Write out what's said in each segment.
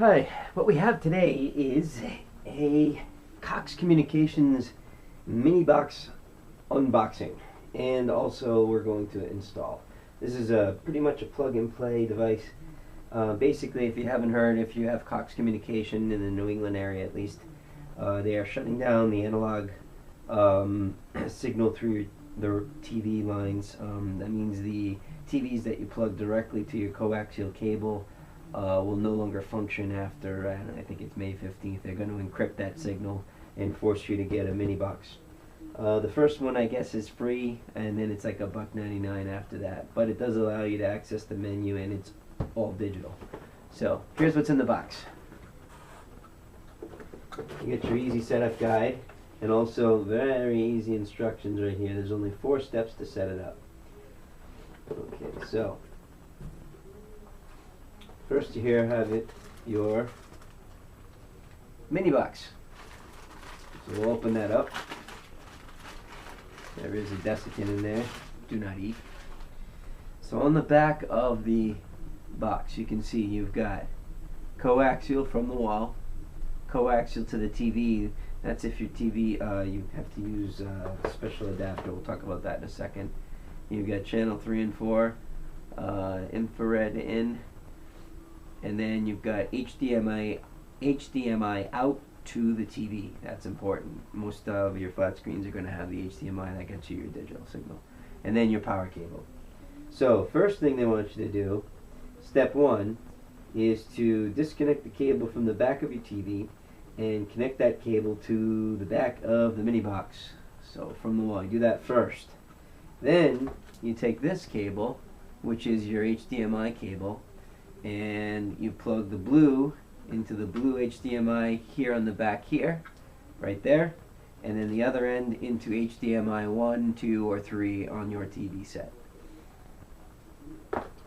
Hi, what we have today is a Cox Communications mini box unboxing, and also we're going to install. This is pretty much a plug-and-play device. Basically, if you haven't heard, if you have Cox Communication in the New England area at least, they are shutting down the analog signal through the TV lines. That means the TVs that you plug directly to your coaxial cable will no longer function after, I think it's May 15th. They're going to encrypt that signal and force you to get a mini box. The first one, I guess, is free, and then it's like $1.99 after that. But it does allow you to access the menu, and it's all digital. So here's what's in the box. You get your easy setup guide, and also very easy instructions right here. There's only 4 steps to set it up. Okay, so first you here have your mini box. So we'll open that up. There is a desiccant in there. Do not eat. So on the back of the box, you can see you've got coaxial from the wall, coaxial to the TV. That's if your TV, you have to use a special adapter. We'll talk about that in a second. You've got channel 3 and 4, infrared in, and then you've got HDMI out to the TV. That's important. Most of your flat screens are going to have the HDMI that gets you your digital signal. And then your power cable. So first thing they want you to do, step 1, is to disconnect the cable from the back of your TV and connect that cable to the back of the mini box. So from the wall, you do that first. Then you take this cable, which is your HDMI cable, and you plug the blue into the blue HDMI here on the back here, right there, and then the other end into HDMI 1, 2, or 3 on your TV set.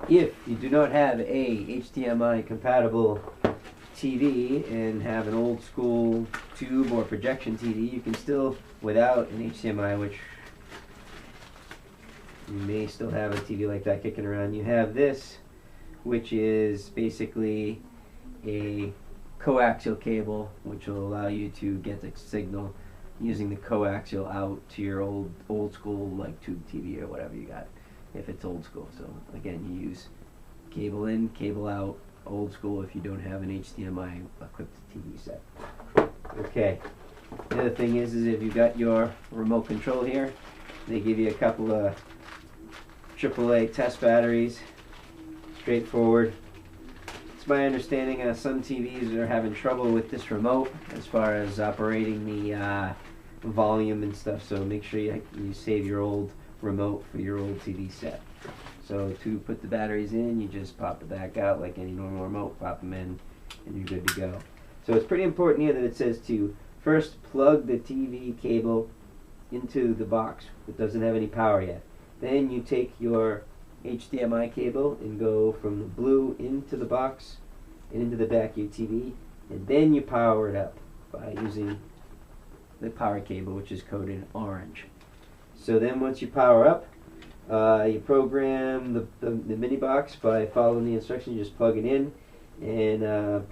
If you do not have a HDMI compatible TV and have an old school tube or projection TV, you can still, without an HDMI, which you may still have a TV like that kicking around, you have this, which is basically a coaxial cable, which will allow you to get the signal using the coaxial out to your old school like tube TV or whatever you got, if it's old school. So again, you use cable in, cable out, old school if you don't have an HDMI equipped TV set. Okay. The other thing is if you've got your remote control here, they give you a couple of AAA test batteries. Straightforward. It's my understanding some TVs are having trouble with this remote as far as operating the volume and stuff, so make sure you save your old remote for your old TV set. So to put the batteries in, you just pop it back out like any normal remote, pop them in, and you're good to go. So it's pretty important here that it says to first plug the TV cable into the box that doesn't have any power yet. Then you take your HDMI cable and go from the blue into the box and into the back of your TV, and then you power it up by using the power cable, which is coded orange. So then once you power up, you program the mini box by following the instructions. You just plug it in and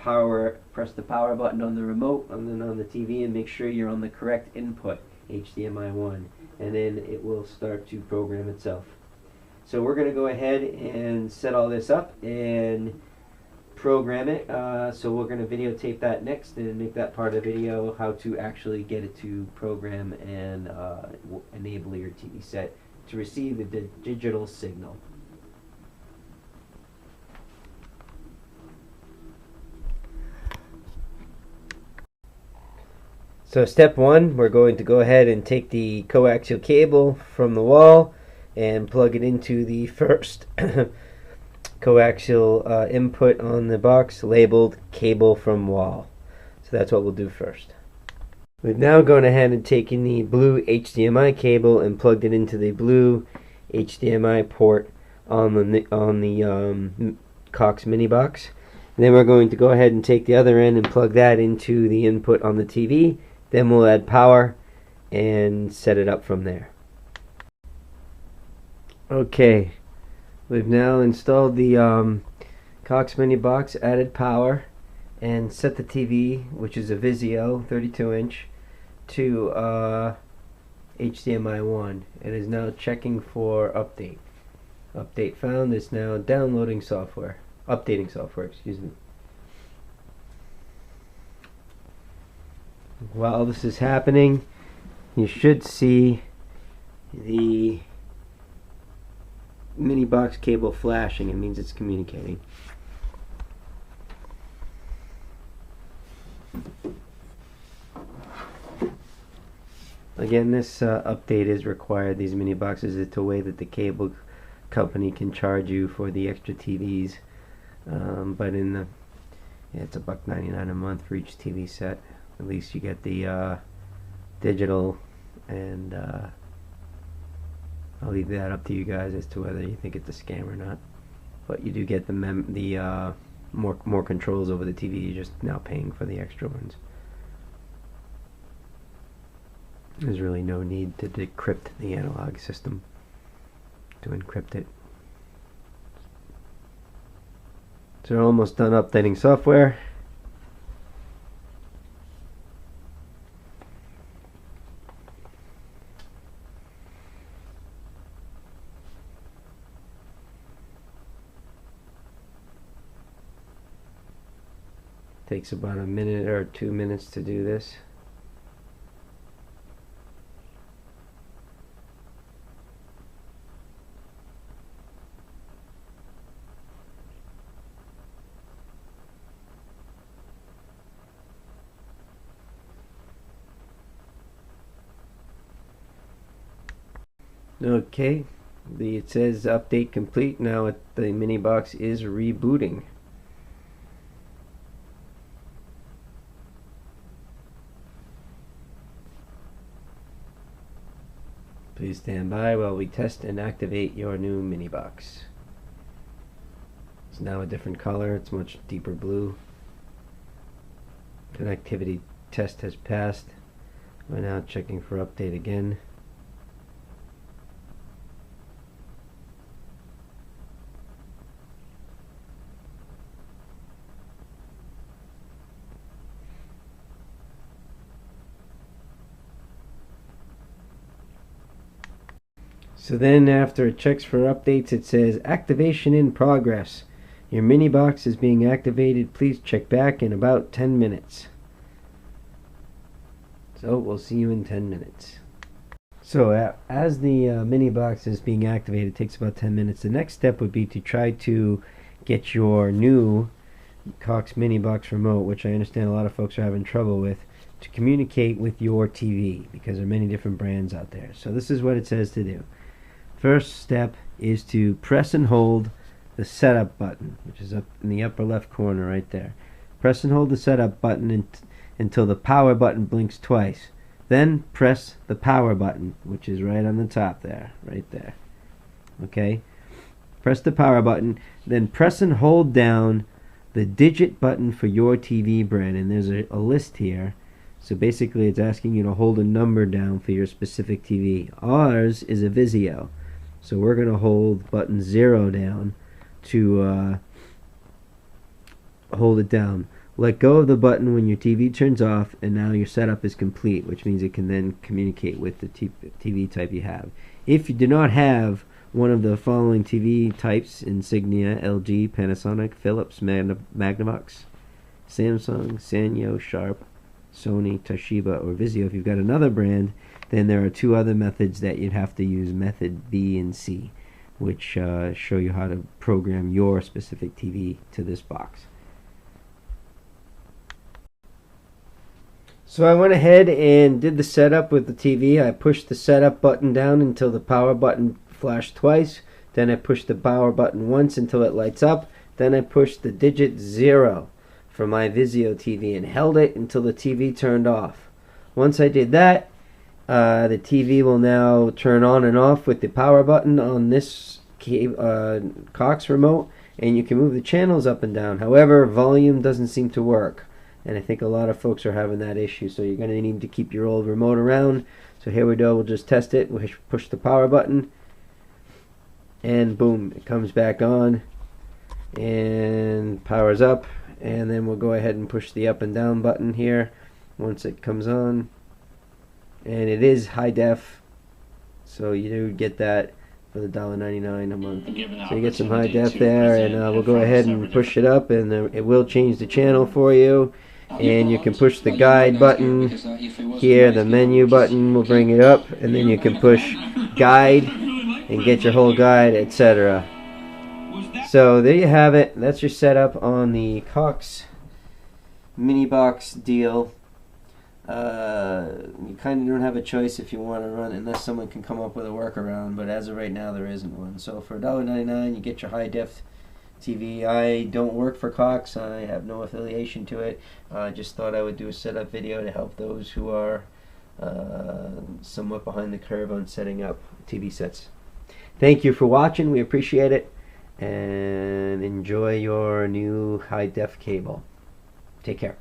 press the power button on the remote on the TV and make sure you're on the correct input, HDMI 1, and then it will start to program itself. So we're going to go ahead and set all this up and program it. So we're going to videotape that next and make that part of the video, how to actually get it to program and enable your TV set to receive the digital signal. So step 1, we're going to go ahead and take the coaxial cable from the wall and plug it into the first coaxial input on the box labeled cable from wall. So that's what we'll do first. We've now gone ahead and taken the blue HDMI cable and plugged it into the blue HDMI port on the Cox mini box. And then we're going to go ahead and take the other end and plug that into the input on the TV. Then we'll add power and set it up from there. Okay, we've now installed the Cox mini box, added power, and set the TV, which is a Vizio 32-inch, to HDMI 1. It is now checking for update. Update found. It's now downloading software. Updating software, excuse me. While this is happening, you should see the mini box cable flashing. It means it's communicating. Again, this update is required. These mini boxes, it's a way that the cable company can charge you for the extra TVs. But in the it's $1.99 a month for each TV set. At least you get the digital, and I'll leave that up to you guys as to whether you think it's a scam or not. But you do get the more controls over the TV. You're just now paying for the extra ones. There's really no need to decrypt the analog system to encrypt it. So we're almost done updating software. Takes about a minute or 2 minutes to do this. Okay, it says update complete. Now the mini box is rebooting. Please stand by while we test and activate your new mini box. It's now a different color. It's much deeper blue. Connectivity test has passed. We're now checking for update again. So then after it checks for updates, it says activation in progress. Your mini box is being activated. Please check back in about 10 minutes. So we'll see you in 10 minutes. So as the mini box is being activated, it takes about 10 minutes. The next step would be to try to get your new Cox mini box remote, which I understand a lot of folks are having trouble with, to communicate with your TV, because there are many different brands out there. So this is what it says to do. First step is to press and hold the setup button, which is up in the upper left corner right there. Press and hold the setup button until the power button blinks twice. Then press the power button, which is right on the top there, right there. Okay? Press the power button, then press and hold down the digit button for your TV brand, and there's a list here. So basically it's asking you to hold a number down for your specific TV. Ours is a Vizio. So we're going to hold button 0 down to hold it down. Let go of the button when your TV turns off, and now your setup is complete, which means it can then communicate with the TV type you have. If you do not have one of the following TV types: Insignia, LG, Panasonic, Philips, Magnavox, Samsung, Sanyo, Sharp, Sony, Toshiba, or Vizio. If you've got another brand, then there are two other methods that you'd have to use, method B and C, which show you how to program your specific TV to this box. So I went ahead and did the setup with the TV. I pushed the setup button down until the power button flashed twice. Then I pushed the power button once until it lights up. Then I pushed the digit 0 for my Vizio TV and held it until the TV turned off. Once I did that, the TV will now turn on and off with the power button on this Cox remote, and you can move the channels up and down. However, volume doesn't seem to work, and I think a lot of folks are having that issue, so you're going to need to keep your old remote around. So here we go, we'll just test it. We'll push the power button, and boom, it comes back on and powers up, and then we'll go ahead and push the up and down button here once it comes on, and it is high def, so you do get that for the $1.99 a month. So you get some high def there, and we'll go ahead and push it up, and it will change the channel for you. And you can push the guide button here, the menu button will bring it up, and then you can push guide and get your whole guide, etc. So there you have it. That's your setup on the Cox mini box deal. You kind of don't have a choice if you want to run, unless someone can come up with a workaround, but as of right now there isn't one. So for $1.99 you get your high def TV. I don't work for Cox, I have no affiliation to it. I just thought I would do a setup video to help those who are somewhat behind the curve on setting up TV sets. Thank you for watching, we appreciate it, and enjoy your new high def cable. Take care.